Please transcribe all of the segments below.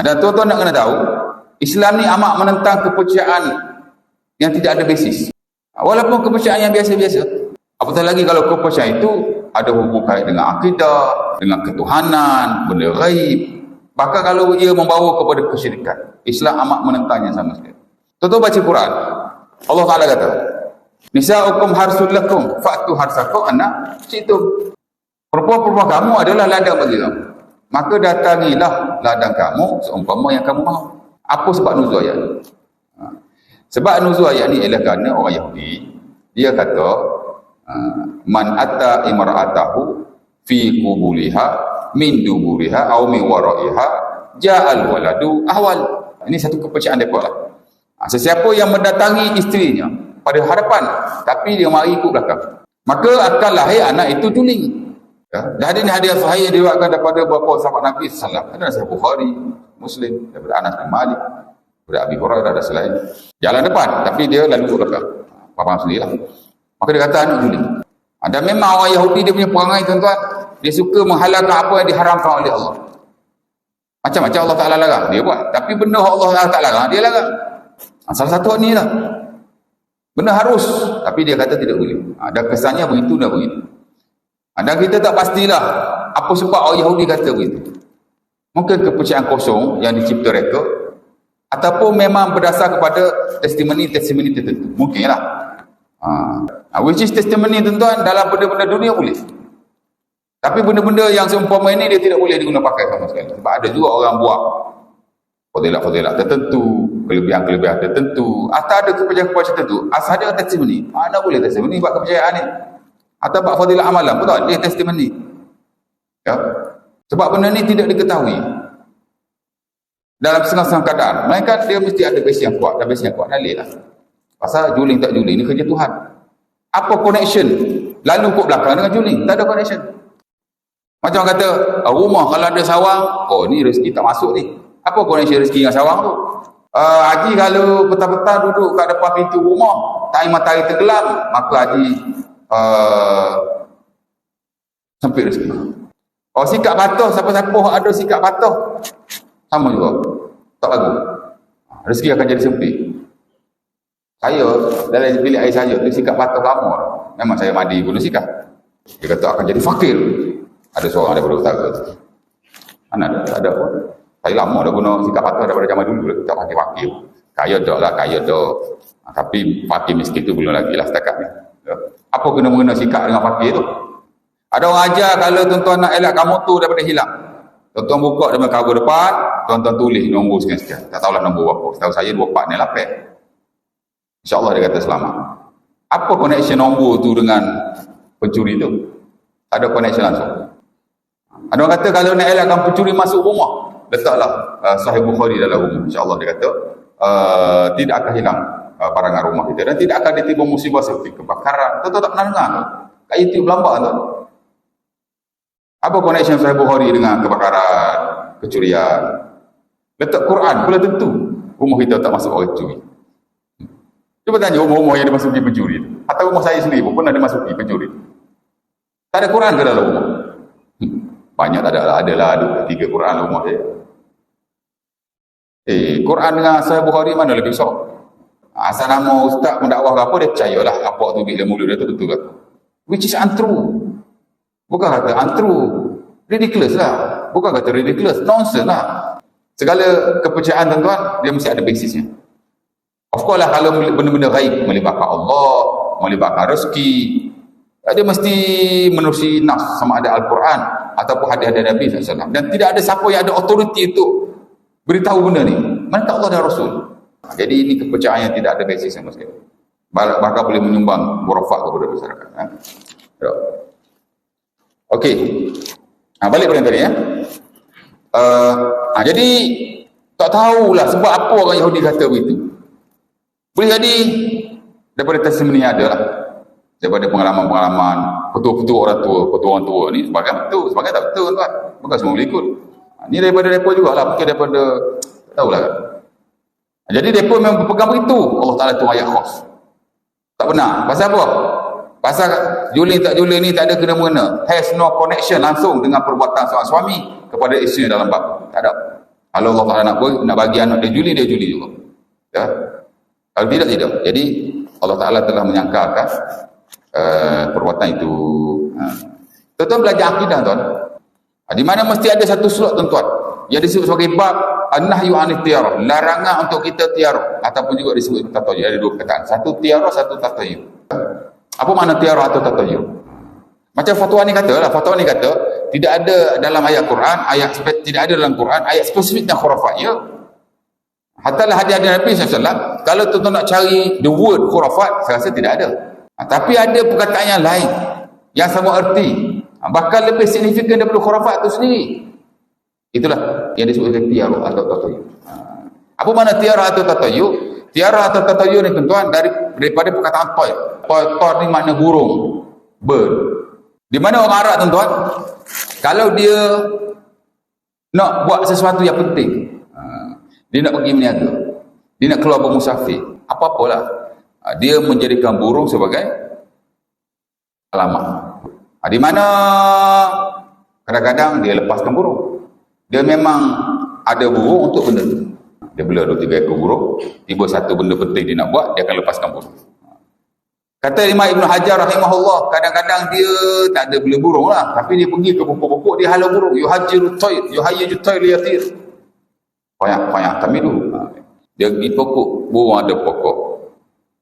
Dan tuan-tuan nak kena tahu, Islam ni amat menentang kepercayaan yang tidak ada basis. Walaupun kepercayaan yang biasa-biasa. Apatah lagi kalau kepercayaan itu ada hubungan dengan akidah, dengan ketuhanan, benda ghaib. Bahkan kalau ia membawa kepada kesyirikan, Islam amat menentangnya sama sekali. Tuan-tuan baca Quran, Allah Ta'ala kata, nisa'ukum harsul lakum fa'tu harsakum anna syi'tum. Perempuan-perempuan kamu adalah ladang bagi kamu, maka datangilah ladang kamu seumpama yang kamu mahu. Apa sebab nuzul ayat ni? Sebab nuzul ayat ni ialah kerana orang Yahudi, dia kata man atta imra'atahu fi qubuliha min duburiha aw min wara'iha ja'al waladu ahwal. Ini satu kepercayaan mereka lah. Sesiapa yang mendatangi isterinya pada hadapan tapi dia mari ikut belakang, maka akan lahir anak itu juling. Dan hadis sahih yang diriwayatkan daripada beberapa sahabat Nabi sallallahu alaihi wasallam. Ada Sahih Bukhari, Muslim, daripada Anas bin Malik, daripada Abi Hurairah dan selain. Jalan depan tapi dia lalu ke belakang. Faham sendirilah. Maka dia kata anak juling. Dan memang orang Yahudi dia punya perangai tuan-tuan, dia suka menghalalkan apa yang diharamkan oleh Allah. Macam-macam Allah Ta'ala larang, dia buat. Tapi benda Allah Ta'ala larang, dia larang. Salah satu ni lah. Benda harus, tapi dia kata tidak boleh. Dan kesannya begitu dah begitu. Dan kita tak pastilah apa sebab orang Yahudi kata begitu. Mungkin kepercayaan kosong yang dicipta mereka, ataupun memang berdasar kepada testimoni tertentu. Mungkinlah. Which is testimoni tuan-tuan dalam benda-benda dunia boleh. Tapi benda-benda yang seumpama ini dia tidak boleh diguna pakai sama sekali. Sebab ada juga orang buat fadilah-fadilah tertentu, kelebihan-kelebihan tertentu, atau ada kepercayaan-kepercayaan tertentu. Asal dia testimoni. Mana boleh testimoni buat kepercayaan ni? Atau buat fadilah amalan, betul? Dia testimoni. Ya? Sebab benda ni tidak diketahui dalam setengah-setengah keadaan. Melainkan dia mesti ada base yang kuat. Dan base yang kuat dalil lah. Pasal juling tak juling ni kerja Tuhan. Apa connection lalu kok belakang dengan juling? Tak ada connection. Macam kata rumah kalau ada sawang, oh ni rezeki tak masuk ni. Apa connection rezeki dengan sawang tu? Haji kalau petang-petang duduk kat depan pintu rumah, time matahari tenggelam, maka haji sempit rezeki. Oh, sikap patuh, siapa-siapa ada sikap patuh sama juga, tak bagus, rezeki akan jadi sempit. Saya dalam bilik air saya, dia sikap patuh lama, memang saya mandi guna sikap, dia kata akan jadi fakir. Ada seorang daripada utara, mana ada, tak ada pun. Saya lama dah guna sikap patuh daripada zaman dulu, tak pakai fakir. Kaya dah lah, kaya dah, tapi fakir miskin tu belum lagi lah setakat ni. Apa kena mengena sikap dengan fakir tu? Ada orang ajar kalau tuan-tuan nak elakkan motor daripada hilang, tuan-tuan buka dalam cover depan, tuan-tuan tulis nombor sekian-sekian. Tak tahulah nombor berapa. Setahu saya 24 ni lapis. InsyaAllah dia kata selamat. Apa connection nombor tu dengan pencuri tu? Tak ada connection langsung. Ada orang kata kalau nak elakkan pencuri masuk rumah, letaklah Sahih Bukhari dalam rumah. InsyaAllah dia kata tidak akan hilang barangan rumah kita dan tidak akan ditimbul musibah seperti kebakaran. Tuan-tuan tak pernah dengar tu? Kat YouTube lambat tu. Apa connection Sahih Bukhari dengan kebakaran, kecurian? Letak Quran pula tentu rumah kita tak masuk orang curi. Cuba tanya rumah-rumah yang dimasuki pencuri, atau rumah saya sendiri pun pernah dimasuki pencuri. Tak ada Quran ke dalam rumah? Banyak tak ada lah, adalah 2-3 Quran dalam rumah saya. Quran dengan Sahih Bukhari mana lebih besar? Asal nama ustaz mendakwah ke apa, dia percayalah apa tu bila mulut dia tu betul. Which is untrue. Bukan kata untrue, ridiculous lah. Bukan kata ridiculous, nonsense lah. Segala kepercayaan tuan-tuan, dia mesti ada basisnya. Of course lah kalau benda-benda gaib, melibatkan Allah, melibatkan rezeki, dia mesti menerusi nas sama ada Al-Quran ataupun hadis-hadis Nabi SAW. Dan tidak ada siapa yang ada authority untuk beritahu benda ni, melainkan Allah dan Rasul. Jadi ini kepercayaan yang tidak ada basis sama sekali. Bahkan boleh menyumbang khurafat kepada masyarakat. Okey. Balik pada yang tadi ya. Jadi tak tahulah sebab apa orang Yahudi kata begitu. Boleh jadi daripada testimoni ada lah, daripada pengalaman-pengalaman petua-petua orang tua, petua orang tua ni, sebagian betul, sebagian tak betul tuan. Bukan semua boleh ikut. Ni daripada mereka jugalah, mungkin daripada tak tahulah kan. Jadi mereka memang berpegang begitu. Allah Ta'ala tu ayat khas. Tak benar. Pasal apa? Pasal juling tak juling ni tak ada kena-mengena. Has no connection langsung dengan perbuatan seorang suami kepada isteri dalam bab. Tak ada. Kalau Allah Ta'ala nak bagi anak dia juli juga. Ya. Kalau tidak. Jadi Allah Ta'ala telah menyangkalkan perbuatan itu. Tuan-tuan belajar akidah, tuan. Di mana mesti ada satu slot, tuan-tuan, yang disebut sebagai bab an-nahyu anit tiarah, larangan untuk kita tiarah, ataupun juga disebut tatayur. Ada dua perkataan, satu tiarah, satu tatayur. Apa makna tiarah atau tatayur? Macam fatwa ni kata tidak ada dalam ayat Quran, tidak ada dalam Quran ayat spesifik dan khurafat. Ya, hatalah hadis Nabi SAW, kalau tuan-tuan nak cari the word khurafat, saya rasa tidak ada. Tapi ada perkataan yang lain yang sama erti, bahkan lebih signifikan daripada khurafat itu sendiri. Itulah yang disebut dengan tiarah atau tatayur. Apa makna tiarah atau tatayur? Tiarah atau tatayur ni, tuan-tuan, daripada perkataan toy. Toy ni makna burung, bird. Di mana orang Arab, tuan-tuan, kalau dia nak buat sesuatu yang penting, dia nak pergi berniaga, dia nak keluar bermusafir, apa-apalah, dia menjadikan burung sebagai alamat. Di mana kadang-kadang dia lepaskan burung. Dia memang ada burung untuk benda tu. Dia bela 2-3 ekor burung, tiba satu benda penting dia nak buat, dia akan lepaskan burung. Kata Imam Ibn Hajar rahimahullah, kadang-kadang dia tak ada bela burung lah, tapi dia pergi ke pokok-pokok, dia halau burung. Yuhajiru tayr liyatir. Banyak kami dulu. Dia pergi pokok, burung ada pokok.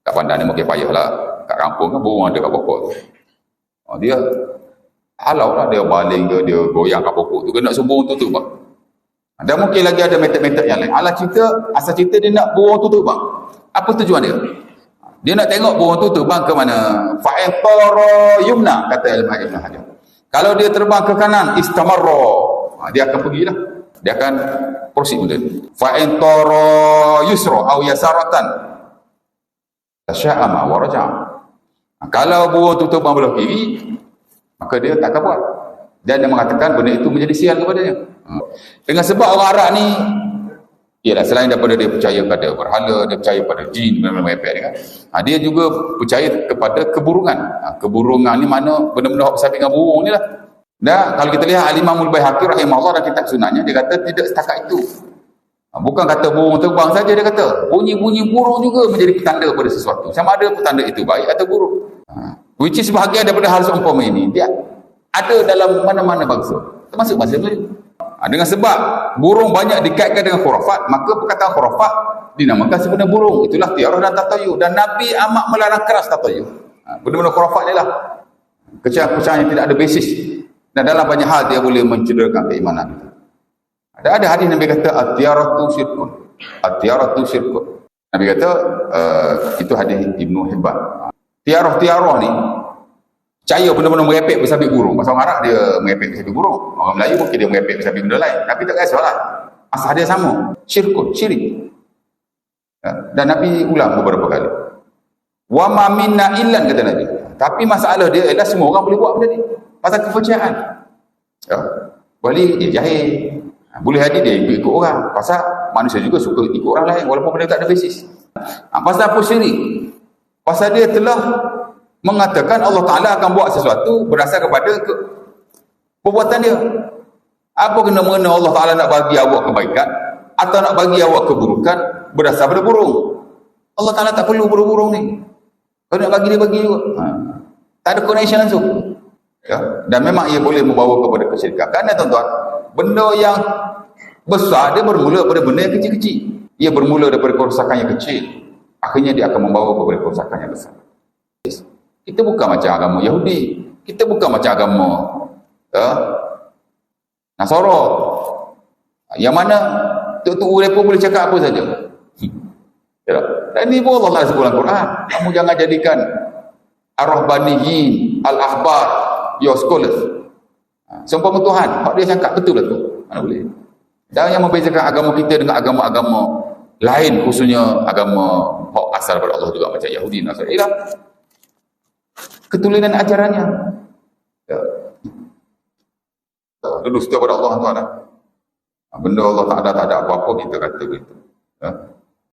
Tak pandang ni mungkin payah lah. Kat kampung kan burung ada kat pokok tu. Dia halau lah, dia baling ke, dia goyang kat pokok tu, dia nak suruh burung tutup bang. Dan mungkin lagi ada metod-metod yang lain. Asal cerita dia nak burung tutup bang. Apa tujuan dia? Dia nak tengok burung tu terbang ke mana. Fa'in tara yumna, kata Imam Ibn Hajar. Kalau dia terbang ke kanan, istamarra, dia akan pergilah. Dia akan proceed benda ni. Fa'in tara yusra au yasaratan, tasya'ama wa raja'a. Kalau burung tu terbang belah kiri, maka dia tak akan buat. Dan dia mengatakan benda itu menjadi sial kepadanya. Dengan sebab orang Arab ni, ialah selain daripada dia percaya pada berhala, dia percaya pada jin, dia juga percaya kepada keburungan. Keburungan ni mana benda-benda bersabit dengan burung ni lah. Dan kalau kita lihat Al-Imam Al-Baihaqi rahimahullah dalam kitab sunahnya, dia kata tidak setakat itu. Bukan kata burung terbang saja, dia kata bunyi-bunyi burung juga menjadi petanda pada sesuatu. Sama ada petanda itu baik atau buruk. Which is bahagian daripada hal seumpama ini. Dia ada dalam mana-mana bangsa, termasuk bangsa Melayu. Dengan sebab burung banyak dikaitkan dengan khurafat, maka perkataan khurafat dinamakan sebenarnya burung. Itulah tiarah dan tatayur. Dan Nabi amat melarang keras tatayur. Benda-benda khurafat ni lah, kepercayaan yang tidak ada basis, dan dalam banyak hal dia boleh mencederakan keimanan kita. Ada hadis Nabi kata at-tiaratu syirkun. At-tiaratu syirkun. Nabi kata itu hadis Ibnu Hibban. Tiarah ni percaya benda-benda merepek bersabit burung. Pasal orang Arab dia merepek bersabit burung. Orang Melayu mungkin dia merepek bersabit benda lain. Tapi tak kisahlah. Asal dia sama. Syirik. Dan Nabi ulang beberapa kali. Wa ma minna illan, kata Nabi. Tapi masalah dia ialah semua orang boleh buat benda ni. Pasal kepercayaan. Boleh dia jahil. Boleh jadi dia ikut orang. Pasal manusia juga suka ikut orang lain walaupun benda tak ada basis. Pasal apa syirik? Pasal dia telah mengatakan Allah Ta'ala akan buat sesuatu berdasar kepada perbuatan dia. Apa kena-mengena Allah Ta'ala nak bagi awak kebaikan atau nak bagi awak keburukan berdasar pada burung? Allah Ta'ala tak perlu burung-burung ni. Kalau nak bagi dia, bagi juga. Tak ada connection langsung. Dan memang ia boleh membawa kepada kesyirikan. Kerana tuan-tuan, benda yang besar dia bermula daripada benda yang kecil-kecil. Ia bermula daripada kerosakan yang kecil, akhirnya dia akan membawa kepada kerosakan yang besar. Kita bukan macam agama Yahudi. Kita bukan macam agama Nasara. Yang mana tok-tok mereka boleh cakap apa saja. Dan ini pun Allah sebut dalam Quran. Kamu jangan jadikan ar-rahbaniyin, al-ahbar, your scholars. Seumpama Tuhan. Hak dia cakap betul lah tu. Mana boleh. Dan yang membezakan agama kita dengan agama-agama lain, khususnya agama hak asal daripada Allah juga macam Yahudi, Nasara, ialah ketulinan ajarannya. Dulu setia pada Allah Tuhan. Benda Allah tak ada apa-apa, kita kata begitu.